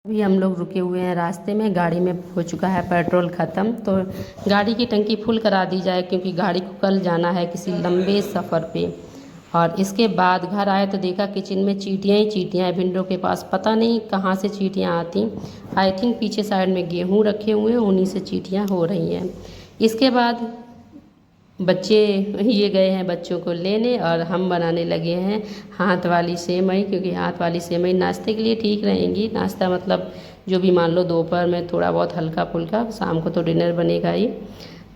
अभी हम लोग रुके हुए हैं रास्ते में, गाड़ी में हो चुका है पेट्रोल ख़त्म, तो गाड़ी की टंकी फुल करा दी जाए क्योंकि गाड़ी को कल जाना है किसी लंबे सफ़र पे। और इसके बाद घर आए तो देखा किचन में चींटियाँ ही चींटियाँ हैं विंडो के पास, पता नहीं कहाँ से चींटियाँ आती। आई थिंक पीछे साइड में गेहूँ रखे हुए हैं, उन्हीं से चींटियाँ हो रही हैं। इसके बाद बच्चे ये गए हैं बच्चों को लेने और हम बनाने लगे हैं हाथ वाली सेवई, क्योंकि हाथ वाली सेवई नाश्ते के लिए ठीक रहेंगी। नाश्ता मतलब जो भी मान लो, दोपहर में थोड़ा बहुत हल्का फुल्का, शाम को तो डिनर बनेगा ही,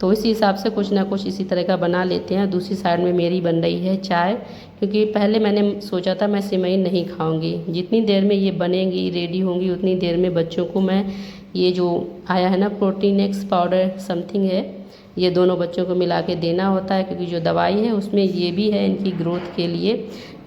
तो इसी हिसाब से कुछ ना कुछ इसी तरह का बना लेते हैं। दूसरी साइड में मेरी बन रही है चाय, क्योंकि पहले मैंने सोचा था मैं सेवई नहीं खाऊंगी, जितनी देर में ये बनेंगी रेडी होंगी उतनी देर में बच्चों को मैं ये जो आया है ना प्रोटीन एक्स पाउडर समथिंग है, ये दोनों बच्चों को मिला के देना होता है, क्योंकि जो दवाई है उसमें ये भी है इनकी ग्रोथ के लिए।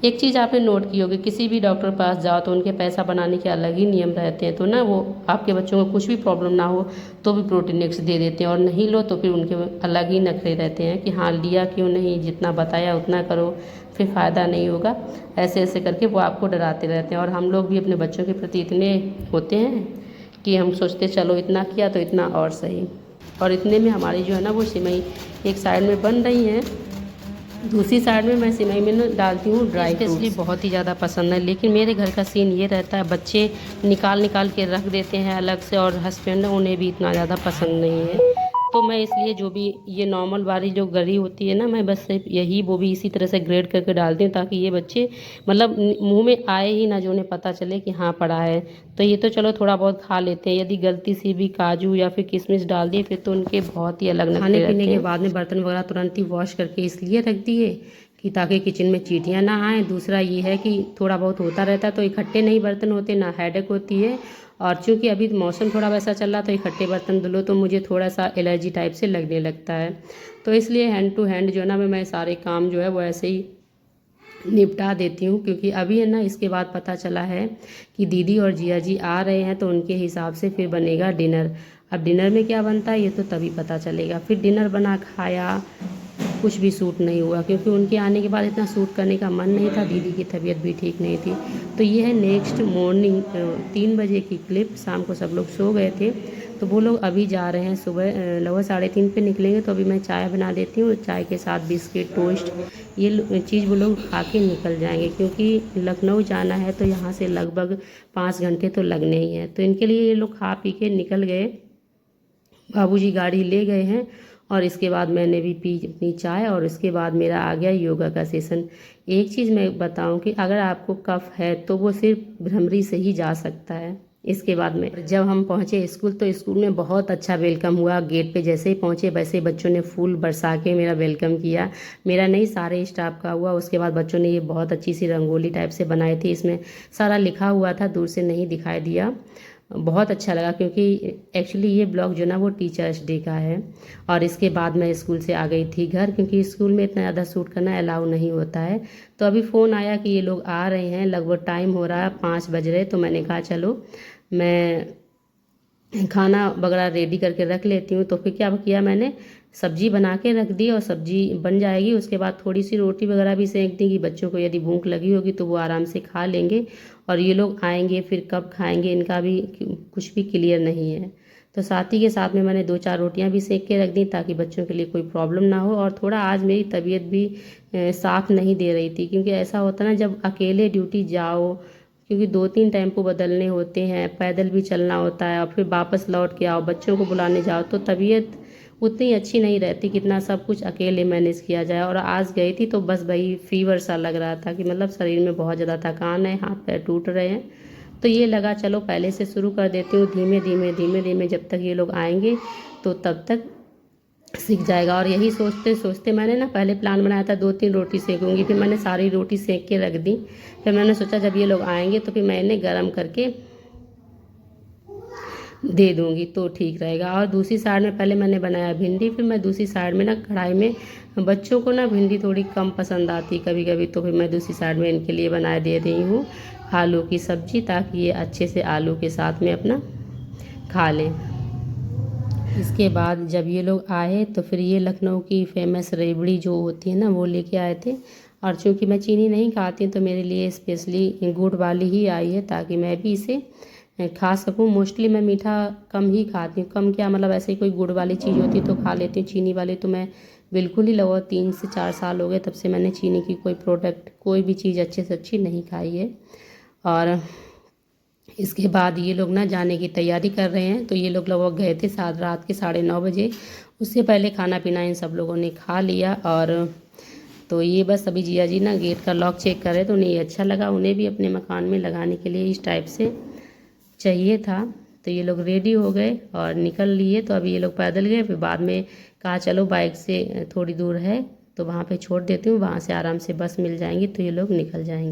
एक चीज़ आपने नोट की होगी, किसी भी डॉक्टर के पास जाओ तो उनके पैसा बनाने के अलग ही नियम रहते हैं, तो ना वो आपके बच्चों को कुछ भी प्रॉब्लम ना हो तो भी प्रोटीन एक्स दे देते हैं, और नहीं लो तो फिर उनके अलग ही नखरे रहते हैं कि हाँ लिया क्यों नहीं, जितना बताया उतना करो, फिर फ़ायदा नहीं होगा। ऐसे ऐसे करके वो आपको डराते रहते हैं। और हम लोग भी अपने बच्चों के प्रति इतने होते हैं कि हम सोचते चलो इतना किया तो इतना और सही। और इतने में हमारी जो है ना वो सिमई एक साइड में बन रही हैं, दूसरी साइड में मैं सिमई में ना डालती हूँ ड्राई फ्रूट्स। इसलिए बहुत ही ज़्यादा पसंद है, लेकिन मेरे घर का सीन ये रहता है बच्चे निकाल निकाल के रख देते हैं अलग से, और हस्बैंड उन्हें भी इतना ज़्यादा पसंद नहीं है, तो मैं इसलिए जो भी ये नॉर्मल वाली जो गरी होती है ना, मैं बस सिर्फ यही वो भी इसी तरह से ग्रेड करके डालती हूँ, ताकि ये बच्चे मतलब मुंह में आए ही ना, जो उन्हें पता चले कि हाँ पड़ा है। तो ये तो चलो थोड़ा बहुत खा लेते हैं, यदि गलती से भी काजू या फिर किशमिश डाल दिए फिर तो उनके बहुत ही अलग खाने पीने के बाद में बर्तन वगैरह तुरंत ही वॉश करके इसलिए रख दिए कि ताकि किचन में चींटियाँ ना आए। दूसरा ये है कि थोड़ा बहुत होता रहता है तो इकट्ठे नहीं बर्तन होते, ना हेडेक होती है, और चूँकि अभी मौसम थोड़ा वैसा चल रहा तो इकट्ठे बर्तन धुलो तो मुझे थोड़ा सा एलर्जी टाइप से लगने लगता है, तो इसलिए हैंड टू हैंड जो है ना मैं सारे काम जो है वो ऐसे ही निपटा देती हूँ। क्योंकि अभी है ना इसके बाद पता चला है कि दीदी और जिया जी आ रहे हैं, तो उनके हिसाब से फिर बनेगा डिनर। अब डिनर में क्या बनता है ये तो तभी पता चलेगा। फिर डिनर बना खाया, कुछ भी सूट नहीं हुआ, क्योंकि उनके आने के बाद इतना सूट करने का मन नहीं था, दीदी की तबीयत भी ठीक नहीं थी। तो ये है नेक्स्ट मॉर्निंग 3 बजे की क्लिप। शाम को सब लोग सो गए थे, तो वो लोग अभी जा रहे हैं, सुबह लगभग 3:30 पे निकलेंगे। तो अभी मैं चाय बना देती हूँ, चाय के साथ बिस्किट टोस्ट ये चीज़ वो लोग खा के निकल जाएंगे, क्योंकि लखनऊ जाना है तो यहाँ से लगभग 5 घंटे तो लगने ही हैं। तो इनके लिए ये लोग खा पी के निकल गए, बाबूजी गाड़ी ले गए हैं, और इसके बाद मैंने भी पी अपनी चाय, और इसके बाद मेरा आ गया योगा का सेशन। एक चीज़ मैं बताऊं कि अगर आपको कफ है तो वो सिर्फ भ्रमरी से ही जा सकता है। इसके बाद में जब हम पहुंचे स्कूल तो स्कूल में बहुत अच्छा वेलकम हुआ। गेट पे जैसे ही पहुंचे वैसे ही बच्चों ने फूल बरसा के मेरा वेलकम किया। मेरा नहीं, सारे स्टाफ का हुआ। उसके बाद बच्चों ने ये बहुत अच्छी सी रंगोली टाइप से बनाई थी, इसमें सारा लिखा हुआ था, दूर से नहीं दिखाई दिया। बहुत अच्छा लगा, क्योंकि एक्चुअली ये ब्लॉग जो ना वो टीचर्स डे का है। और इसके बाद मैं स्कूल से आ गई थी घर, क्योंकि स्कूल में इतना ज़्यादा शूट करना अलाउ नहीं होता है। तो अभी फ़ोन आया कि ये लोग आ रहे हैं, लगभग टाइम हो रहा है 5 बज रहे, तो मैंने कहा चलो मैं खाना वगैरह रेडी करके रख लेती हूँ। तो फिर क्या किया मैंने, सब्जी बना के रख दी, और सब्जी बन जाएगी उसके बाद थोड़ी सी रोटी वगैरह भी सेंक दी कि बच्चों को यदि भूख लगी होगी तो वो आराम से खा लेंगे। और ये लोग आएंगे फिर कब खाएंगे इनका भी कुछ भी क्लियर नहीं है। तो साथ ही के साथ में मैंने 2-4 रोटियां भी सेक के रख दी, ताकि बच्चों के लिए कोई प्रॉब्लम ना हो। और थोड़ा आज मेरी तबीयत भी साथ नहीं दे रही थी, क्योंकि ऐसा होता ना जब अकेले ड्यूटी जाओ, क्योंकि 2-3 टेम्पो बदलने होते हैं, पैदल भी चलना होता है, और फिर वापस लौट के आओ, बच्चों को बुलाने जाओ, तो तबीयत उतनी अच्छी नहीं रहती कितना सब कुछ अकेले मैनेज किया जाए। और आज गई थी तो बस वही फीवर सा लग रहा था कि मतलब शरीर में बहुत ज़्यादा थकान है, हाथ पैर टूट रहे हैं। तो ये लगा चलो पहले से शुरू कर देती हूँ, धीमे धीमे धीमे धीमे जब तक ये लोग आएंगे तो तब तक सीख जाएगा। और यही सोचते सोचते मैंने ना पहले प्लान बनाया था 2-3 रोटी सेकूंगी, फिर मैंने सारी रोटी सेक के रख दी। फिर मैंने सोचा जब ये लोग आएंगे तो फिर मैंने गरम करके दे दूंगी तो ठीक रहेगा। और दूसरी साइड में पहले मैंने बनाया भिंडी, फिर मैं दूसरी साइड में ना कढ़ाई में, बच्चों को ना भिंडी थोड़ी कम पसंद आती कभी कभी, तो फिर मैं दूसरी साइड में इनके लिए बना दे रही हूँ आलू की सब्जी, ताकि ये अच्छे से आलू के साथ में अपना खा लें। इसके बाद जब ये लोग आए तो फिर ये लखनऊ की फेमस रेवड़ी जो होती है ना वो लेके आए थे। और चूँकि मैं चीनी नहीं खाती तो मेरे लिए स्पेशली गुड़ वाली ही आई है, ताकि मैं भी इसे खा सकूं। मोस्टली मैं मीठा कम ही खाती हूँ, कम क्या मतलब ऐसे ही कोई गुड़ वाली चीज़ होती है तो खा लेती हूँ, चीनी वाली तो मैं बिल्कुल ही लगभग 3 से 4 साल हो गए तब से मैंने चीनी की कोई प्रोडक्ट कोई भी चीज़ अच्छे से अच्छी नहीं खाई है। और इसके बाद ये लोग ना जाने की तैयारी कर रहे हैं, तो ये लोग लगभग गए थे रात के 9:30 बजे। उससे पहले खाना पीना इन सब लोगों ने खा लिया। और तो ये बस अभी जिया जी ना गेट का लॉक चेक कर रहे तो उन्हें ये अच्छा लगा, उन्हें भी अपने मकान में लगाने के लिए इस टाइप से चाहिए था। तो ये लोग रेडी हो गए और निकल लिए। तो अभी ये लोग पैदल गए, फिर बाद में कहा चलो बाइक से थोड़ी दूर है तो वहाँ पे छोड़ देती हूँ, वहाँ से आराम से बस मिल जाएंगी तो ये लोग निकल जाएंगे।